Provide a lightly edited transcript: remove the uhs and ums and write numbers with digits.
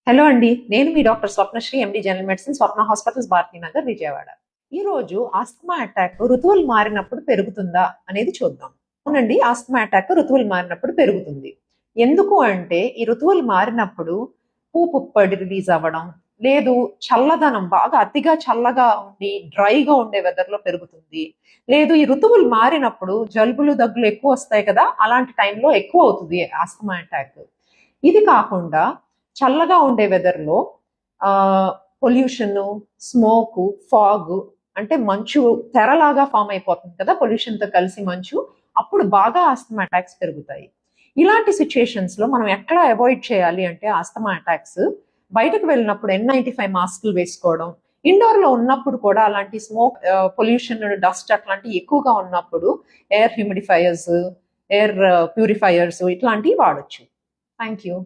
Hello అండి, నేను మీ doctor Swapnasri, MD general medicine, Swapna hospitals, Bharathinagar, Vijayawada. ఈ రోజు ఆస్తమా అటాక్ ఋతువులు మారినప్పుడు పెరుగుతుందా అనేది చూద్దాం. అవునండి, ఆస్తమా అటాక్ ఋతువులు మారినప్పుడు పెరుగుతుంది. ఎందుకు అంటే ఈ ఋతువులు మారినప్పుడు పుప్పొడి రిలీజ్ అవ్వడం, లేదు చల్లదనం బాగా అతిగా చల్లగా ఉండి డ్రైగా ఉండే వెదర్ లో పెరుగుతుంది. లేదు ఈ ఋతువులు మారినప్పుడు జలుబులు దగ్గులు ఎక్కువ వస్తాయి కదా, అలాంటి టైంలో ఎక్కువ అవుతుంది ఆస్తమా అటాక్. ఇది కాకుండా చల్లగా ఉండే వెదర్లో పొల్యూషన్, స్మోక్, ఫాగ్, అంటే మంచు తెరలాగా ఫామ్ అయిపోతుంది కదా పొల్యూషన్తో కలిసి మంచు, అప్పుడు బాగా ఆస్తమా అటాక్స్ పెరుగుతాయి. ఇలాంటి సిచ్యుయేషన్స్ లో మనం ఎట్లా అవాయిడ్ చేయాలి అంటే ఆస్తమా అటాక్స్, బయటకు వెళ్ళినప్పుడు N95 మాస్కులు వేసుకోవడం, ఇండోర్ లో ఉన్నప్పుడు కూడా అలాంటి స్మోక్, పొల్యూషన్, డస్ట్ అట్లాంటివి ఎక్కువగా ఉన్నప్పుడు ఎయిర్ హ్యూమిడిఫైయర్స్, ఎయిర్ ప్యూరిఫైయర్స్ ఇట్లాంటివి వాడచ్చు. Thank you.